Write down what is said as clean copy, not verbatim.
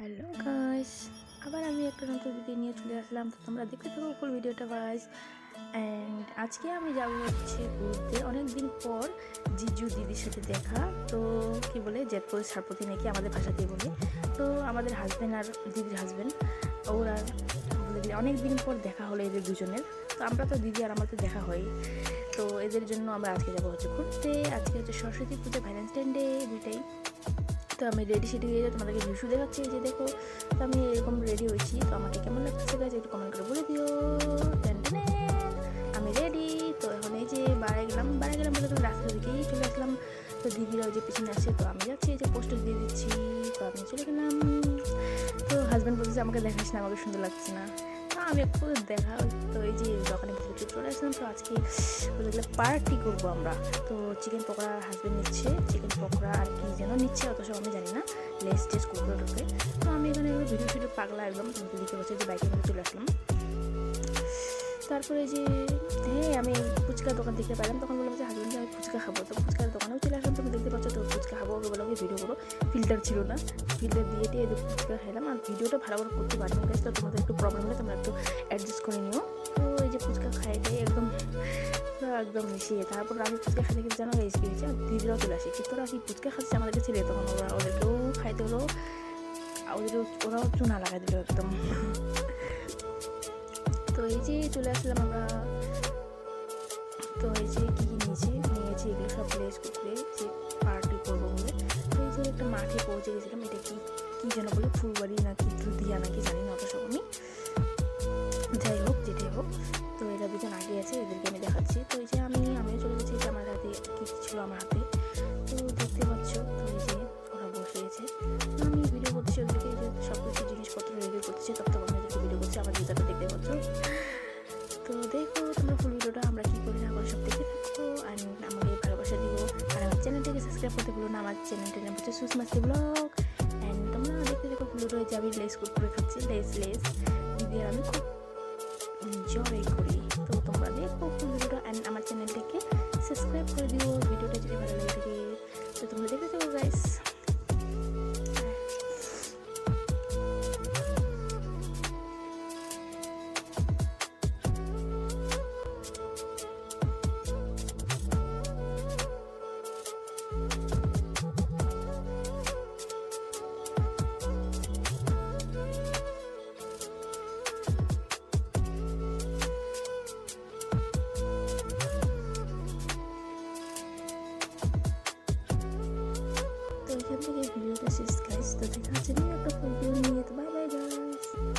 Hello guys, আবার আমি একটা নতুন ভিডিও নিয়ে চলে আসলাম। তো তোমরা দেখতে থাকো ফুল ভিডিওটা গাইস। অ্যান্ড আজকে আমি যাব হচ্ছে ঘুরতে, অনেকদিন পর জিজু দিদির সাথে দেখা। তো কি বলে জেতপুর সারপতি নাকি আমাদের ভাষাতেই বলে। তো আমাদের হাজব্যান্ড আর দিদির হাজব্যান্ড ওরা বলে অনেক দিন পর দেখা হলো এদের দুজনের। তো আমরা তো দিদি আর আমার তো দেখা হয়, তো এদের জন্য আমরা আজকে যাবো হচ্ছে ঘুরতে। আজকে হচ্ছে সরস্বতী পূজা, ভ্যালেন্টাইন ডে, দুইটাই। তো আমি রেডি সেডি হয়ে যাই, তোমাদেরকে ভিডিও দেখাচ্ছি। এই যে দেখো, তো আমি এরকম রেডি হয়েছি। তো আমাকে কেমন লাগছে গাইজ একটু কমেন্ট করে বলে দিও। আমি রেডি। তো এখন এই যে বাড়াই গেলাম বলে তো রাস্তা দিকেই চলে আসলাম। তো দিদিরা ওই যে পিছনে আসছে, তো আমি যাচ্ছি, এই যে পোস্টার দিয়ে দিচ্ছি। তো আমি চলে গেলাম। তো হাজব্যান্ড বলতেছে আমাকে দেখাস না, আমাকে সুন্দর লাগছে না। তো আমি একটু দেখা, তো এই যে দোকানের ভিতরে চলে আসলাম। তো আজকে ওদেরকে পার্টি করবো আমরা। তো চিকেন পকোড়া হাজব্যান্ড নিচ্ছে, চিকেন পকোড়া আর কি যেন নিচ্ছে, অত সব আমি জানি না, লেস টেস্ট করবো ঢুকে। তো আমি এখানে ভিডিও পাগলা একদম দিদিকে বসে যে বাইকের মধ্যে চলে আসলাম। তারপরে যে হ্যাঁ, আমি ফুচকার দোকান দেখতে পেলাম, তখন বললাম যে হাজব্যান্ডকে আমি ফুচকা খাবো। তো ফুচকার দোকানেও চলে আসলাম। তুমি দেখতে পাচ্ছ, তো ফুচকা খাবো ওকে বললাম ভিডিও করো। ফিল্টার ছিল না, ফিল্টার দিয়ে এদের ফুচকা খেলাম। আর ভিডিওটা ভালো করে করতে পারিনি গাইস, তো তোমাদের একটু প্রবলেম হলে তোমরা একটু অ্যাডজাস্ট করে নিও। তো এই যে ফুচকা খাইতে একদম মিশিয়ে, তারপর আমি ফুচকা খাইতে কিন্তু জানো গাইস কি হয়েছে, দিদিরাও চলে আসে। কিন্তু ওরা কি ফুচকা খাচ্ছে আমাদেরকে ছেড়ে, তখন ওদেরকেও খাইতে হলো, ওরাও চুনা লাগাই দিল একদম। তো এই যে চলে আসলাম আমরা। তো এই যে কী নিয়েছি এগুলো সব প্লেস করে যে পার্টি করবো বলে। তো এই যে একটা মাঠে পৌঁছে গেছিলাম। এটা কি যেন বলে, ফুলবাড়ি নাকি দুধিয়া নাকি জানি না অত সব আমি। যাই হোক, যেটাই হোক, তো এরা দুজন আগে আছে, এদেরকে আমি দেখাচ্ছি। তো এই যে আমিও চলে গেছি, যে আমার হাতে কী ছিল আমার হাতে, তো দেখতে পাচ্ছ। তো এই যে ওরা বসে গেছে, আমি ভিডিও করছি ওদেরকে, যে সব কিছু জিনিসপত্র রেডি করছি, তখন আমি ওদেরকে ভিডিও করছি। আমার জুতাটা দেখতে পাচ্ছ। তো দেখো তোমরা ফুল ভিডিওটা আমরা কী করি না করে সব দেখে থাকো, অ্যান্ড আমাকে ভালোবাসা দিও। আর আমার চ্যানেলটাকে সাবস্ক্রাইব করতে ভুলো না। আমার চ্যানেলটার নাম হচ্ছে সুস্মাস্তি ব্লগ। অ্যান্ড তোমরা দেখতে দেখো ফুল ভিডিও, যে আমি লেস করে খাচ্ছি, লেস দিদি আর আমি খুব এনজয় করি। তো তোমরা দেখো ফুল ভিডিওটা, অ্যান্ড আমার চ্যানেলটাকে সাবস্ক্রাইব করে দিও ভিডিওটা যদি ভালো লাগে থাকে। তো তোমরা দেখতে থাকো গাইস।